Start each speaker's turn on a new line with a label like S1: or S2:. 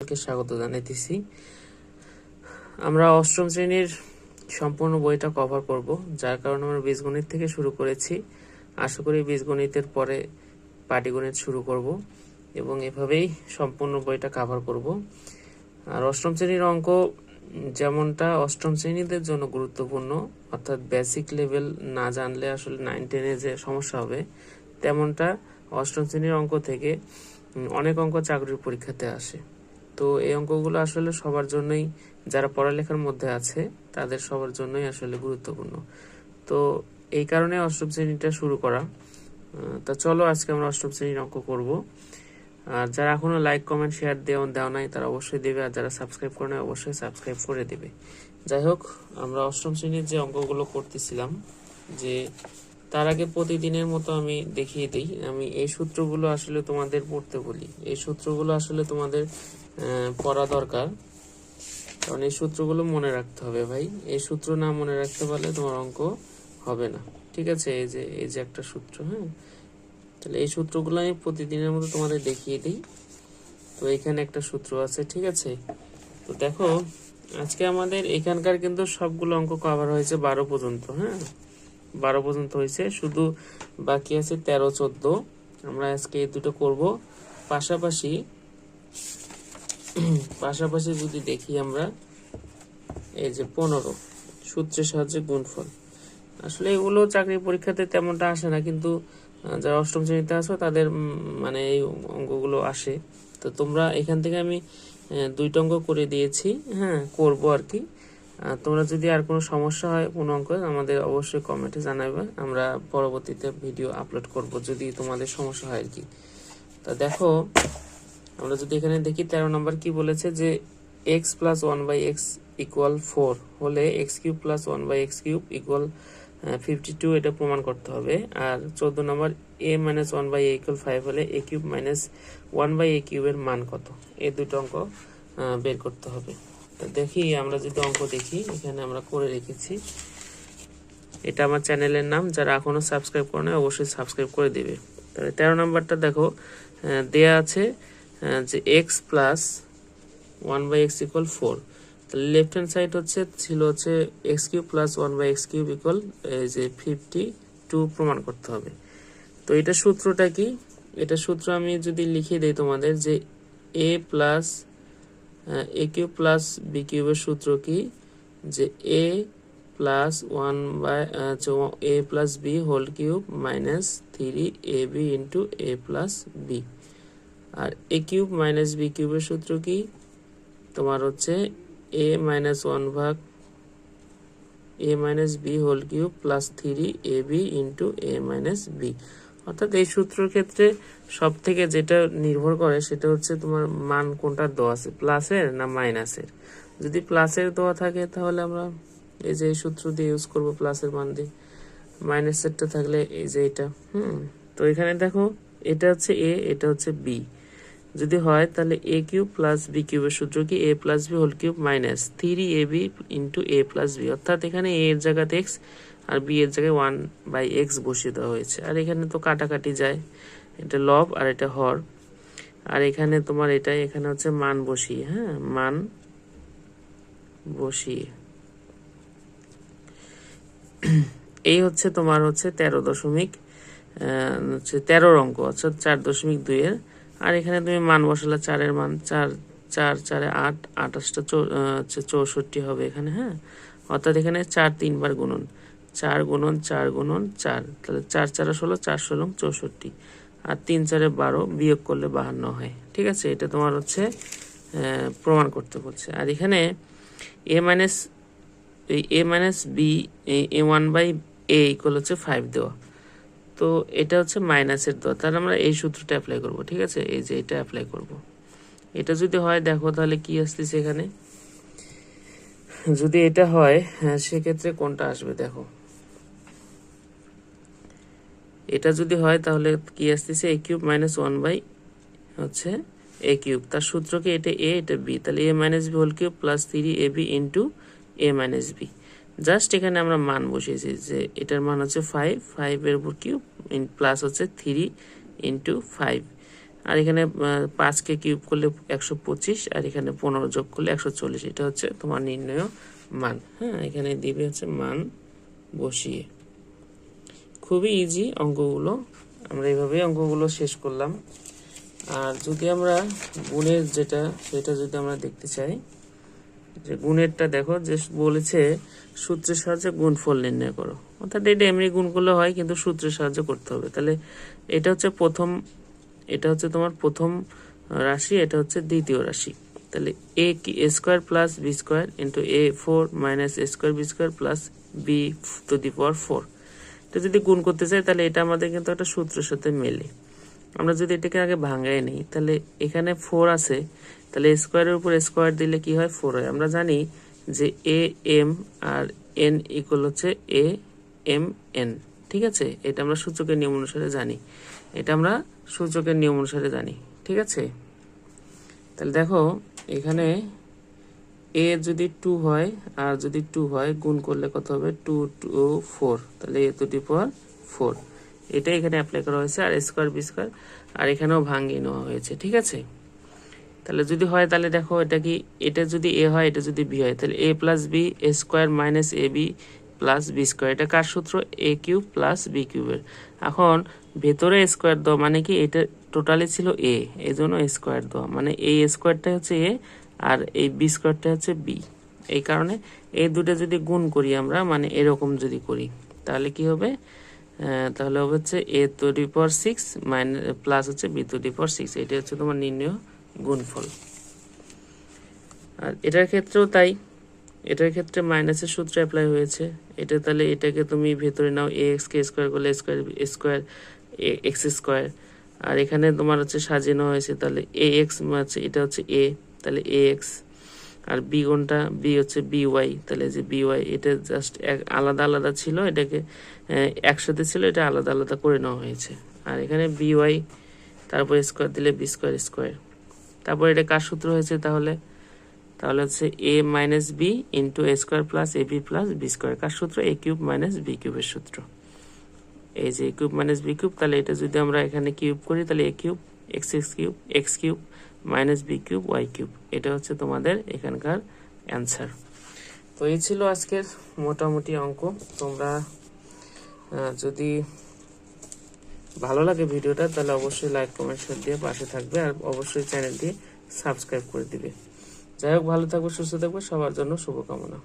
S1: কে স্বাগত জানাইতেছি। আমরা অষ্টম শ্রেণীর সম্পূর্ণ বইটা কভার করব, যার কারণে আমরা বীজগণিত থেকে শুরু করেছি। আশা করি বীজগণিতের পরে পাটিগণিত শুরু করব এবং এভাবেই সম্পূর্ণ বইটা কভার করব। আর অষ্টম শ্রেণীর অঙ্ক যেমনটা অষ্টম শ্রেণীদের জন্য গুরুত্বপূর্ণ, অর্থাৎ বেসিক লেভেল না জানলে আসলে 9-10-এ যে সমস্যা হবে, তেমনটা অষ্টম শ্রেণীর অঙ্ক থেকে অনেক অঙ্ক চাকরির পরীক্ষাতে আসে। তো এই অঙ্কগুলো আসলে সবার জন্যই, যারা পড়ালেখার মধ্যে আছে তাদের সবার জন্যই আসলে গুরুত্বপূর্ণ। তো এই কারণে অষ্টম শ্রেণীটা শুরু করা। তা চলো আজকে আমরা অষ্টম শ্রেণীর অঙ্ক করব। আর যারা এখনো লাইক কমেন্ট শেয়ার দেওয়া নাই তারা অবশ্যই দেবে, আর যারা সাবস্ক্রাইব করে নাই অবশ্যই সাবস্ক্রাইব করে দেবে। যাই হোক, আমরা অষ্টম শ্রেণীর যে অঙ্কগুলো করতেছিলাম, যে তার আগে প্রতিদিনের মতো আমি দেখিয়ে দিই। আমি এই সূত্রগুলো আসলে তোমাদের পড়তে বলি, এই সূত্রগুলো আসলে তোমাদের পড়া দরকার, কারণ এই সূত্রগুলো মনে রাখতে হবে ভাই। এই সূত্র না মনে রাখতে পারলে তোমার অঙ্ক হবে না, ঠিক আছে? এই যে একটা সূত্র, হ্যাঁ, তাহলে এই সূত্রগুলো আমি প্রতিদিনের মতো তোমাদের দেখিয়ে দিই। তো এখানে একটা সূত্র আছে, ঠিক আছে? তো দেখো, আজকে আমাদের এখানকার কিন্তু সবগুলো অঙ্ক কভার হয়েছে 12 পর্যন্ত, হ্যাঁ, 12 পর্যন্ত হয়েছে, শুধু বাকি আছে 13-14। আমরা আজকে এই দুটো করব। পাশাপাশি যদি দেখি আমরা, এই যে 15 সূত্রের সাহায্যে গুণফল, আসলে এগুলো চাকরির পরীক্ষাতে তেমনটা আসে না, কিন্তু যারা অষ্টম শ্রেণীতে আছো তাদের মানে এই অঙ্কগুলো আসে। তো তোমরা এখান থেকে আমি 2টা অঙ্ক করে দিয়েছি, হ্যাঁ, করবো আর কি। তোমরা যদি আর কোনো সমস্যা হয় কোনো অঙ্ক, আমাদের অবশ্যই কমেন্টে জানাবে, আমরা পরবর্তীতে ভিডিও আপলোড করব যদি তোমাদের সমস্যা হয় আর কি। তা দেখো, আমরা যদি এখানে দেখি 13 নম্বর কি বলেছে, যে x প্লাস 1/x ইকুয়াল 4 হলে x³ প্লাস 1/x³ ইকুয়াল 52, এটা প্রমাণ করতে হবে। আর 14 নম্বর a মাইনাস 1/a ইকুয়াল 5 হলে a³ মাইনাস 1/a³ এর মান কত, এই দুটো অঙ্ক বের করতে হবে। তো দেখি, আমরা যদি অঙ্ক দেখি, এখানে আমরা করে রেখেছি। এটা আমার চ্যানেলের নাম, যারা এখনো সাবস্ক্রাইব করে না অবশ্যই সাবস্ক্রাইব করে দিবে। তাহলে 13 নম্বরটা দেখো, দেয়া আছে যে x প্লাস 1/x ইকুয়াল 4। তাহলে লেফট হ্যান্ড সাইড ছিল x³ প্লাস 1/x³ ইকুয়াল যে 52 প্রমাণ করতে হবে। তো এটা সূত্রটা কি? এটা সূত্র আমি যদি লিখে দিই তোমাদের, যে a plus a³ plus b³ এর সূত্র কি, যে a plus 1/a plus b whole cube minus 3ab into a plus b। আর a³ মাইনাস b³ এর সূত্র কি, তোমার a minus 1/a minus b whole cube plus 3ab into a minus b। অর্থাৎ এই সূত্রের ক্ষেত্রে সব থেকে যেটা নির্ভর করে সেটা তোমার মান কোনটা দেওয়া আছে, প্লাসের না মাইনাসের। যদি প্লাসের দেওয়া থাকে তাহলে আমরা এই যে এই সূত্র দিয়ে ইউজ করব, প্লাসের মান দিয়ে। মাইনাসেরটা থাকলে এই যে এটা, তো এখানে দেখো, এটা a, এটা b। যদি হয় তাহলে a³ প্লাস b³ এর সূত্র কি, a plus b whole cube minus 3ab into a plus b। অর্থাৎ এখানে a এর জায়গাতে x আর b এর জায়গায় 1/x বসিয়ে দেওয়া হয়েছে। আর এখানে তো কাটাকাটি যায়, এটা লব আর এটা হর। আর এখানে তোমার এখানে মান বসিয়ে, হ্যাঁ, মান বসিয়ে এই তোমার 13 অঙ্ক, অর্থাৎ 4.2 এর। আর এখানে তুমি মান বসালে, 4 এর মান 4, 4 4 8, 28টা 64 হবে এখানে, হ্যাঁ। অর্থাৎ এখানে 4 3 বার গুণন, 4 গুণন 4 গুণন 4, তাহলে 4 4 16, 4 16 64, আর 3 4 12, বিয়োগ করলে 52 হয়, ঠিক আছে? এটা তোমার প্রমাণ করতে বলছে। আর এখানে a minus b a1/a equal 5 দেওয়া, তো এটা মাইনাসের দেওয়া, তাহলে আমরা এই সূত্রটা অ্যাপ্লাই করব, ঠিক আছে? এই যে এটা অ্যাপ্লাই করব। এটা যদি হয়, দেখো তাহলে কি আসতেছে এখানে, যদি এটা হয়, হ্যাঁ, সেক্ষেত্রে কোনটা আসবে দেখো। এটা যদি হয় তাহলে কি আসতেছে, a³ মাইনাস 1/a³। তার সূত্র কি, এটা a এটা b, তাহলে a minus b whole cube plus 3ab into a minus b। Just এখানে আমরা মান বসিয়েছি, যে এটার মান 5 এর উপর কিউব প্লাস 3 ইন্টু 5। আর এখানে 5কে কিউব করলে 125, আর এখানে 15 যোগ করলে 140। এটা হচ্ছে তোমার নির্ণয় মান। হ্যাঁ, এখানে দিবে হচ্ছে মান বসিয়ে। খুবই ইজি অঙ্কগুলো, আমরা এইভাবে অঙ্কগুলো শেষ করলাম। আর যদি আমরা গুণের সেটা যদি আমরা দেখতে চাই, যে গুণেরটা দেখো, যে বলেছে সূত্রের সাহায্যে গুণফল নির্ণয় করো, অর্থাৎ এটা এমনি গুণ করলে হয়, কিন্তু সূত্রের সাহায্যে করতে হবে। তাহলে এটা হচ্ছে তোমার প্রথম রাশি, এটা হচ্ছে দ্বিতীয় রাশি। তাহলে এ কি A square plus B square into A4 minus A square B square plus B to the power 4। এটা যদি গুণ করতে চাই তাহলে এটা আমাদের কিন্তু একটা সূত্রের সাথে মেলে। আমরা যদি এটাকে আগে ভাঙাই নিই, তাহলে এখানে 4 আছে, তাহলে স্কোয়ারের উপর স্কোয়ার দিলে কি হয়, 4 হয়। আমরা জানি যে A M R N equal হচ্ছে এ এম এন, ঠিক আছে? এটা আমরা সূচকের নিয়ম অনুসারে জানি, ঠিক আছে? তাহলে দেখো এখানে এ যদি 2 হয় আর যদি 2 হয়, গুণ করলে কত হবে, 2 2 4, তাহলে এ টু দি পাওয়ার 4। এটা এখানে অ্যাপ্লাই করা হয়েছে, আর স্কোয়ার বি স্কোয়ার আর এখানেও ভাঙিয়ে নেওয়া হয়েছে, ঠিক আছে? তাহলে যদি হয়, তাহলে দেখো এটা কি, এটা যদি এ হয়, এটা যদি বি হয়, তাহলে এ plus B A square minus A B plus B square. এটা কার সূত্র, এ কিউব প্লাস বি কিউবের। এখন ভেতরে স্কোয়ার দেওয়া মানে কি, এটা টোটালি ছিল এ, এই জন্য স্কোয়ার দেওয়া, মানে এই স্কোয়ারটা হচ্ছে এ আর এই বি স্কোয়ারটা হচ্ছে বি। এই কারণে এই দুটো যদি গুণ করি আমরা, মানে এরকম যদি করি, তাহলে কি হবে, তাহলে হবে হচ্ছে A to the power 6 minus plus হচ্ছে বি টু দি পাওয়ার 6। এটা হচ্ছে তোমার নির্ণয় গুণফল। আর এটার ক্ষেত্রেও তাই, এটার ক্ষেত্রে মাইনাসের সূত্র অ্যাপ্লাই হয়েছে। এটা তাহলে এটাকে তুমি ভেতরে নাও, এ এক্স কে স্কোয়ার করলে স্কোয়ার এক্স স্কোয়ার, আর এখানে তোমার হচ্ছে সাজানো হয়েছে, তাহলে এ এক্স হচ্ছে, এটা হচ্ছে এ, তাহলে এ এক্স, আর বি কোনটা, বি হচ্ছে বি ওয়াই, তাহলে যে বি ওয়াই, এটা জাস্ট আলাদা আলাদা ছিল, এটাকে একসাথে ছিল, এটা আলাদা আলাদা করে নেওয়া হয়েছে। আর এখানে বি ওয়াই, তারপর স্কোয়ার দিলে বি স্কোয়ার স্কোয়ার, তারপর এটা কার সূত্র হয়েছে, তাহলে হচ্ছে A minus B into A square plus A B plus B square. কার সূত্র, এ কিউব মাইনাস বি কিউবের সূত্র। এই যে A cube minus B cube, তাহলে এটা যদি আমরা এখানে কিউব করি, তাহলে A cube X cube minus B cube Y cube. এটা হচ্ছে তোমাদের এখানকার অ্যান্সার। তো এই ছিল আজকের মোটামুটি অঙ্ক। তোমরা যদি ভালো লাগে ভিডিওটা, তাহলে অবশ্যই লাইক কমেন্ট শেয়ার দিয়ে পাশে থাকবে, আর অবশ্যই চ্যানেলটি সাবস্ক্রাইব করে দিবে। যাই হোক, ভালো থাকবে, সুস্থ থাকবে, সবার জন্য শুভকামনা।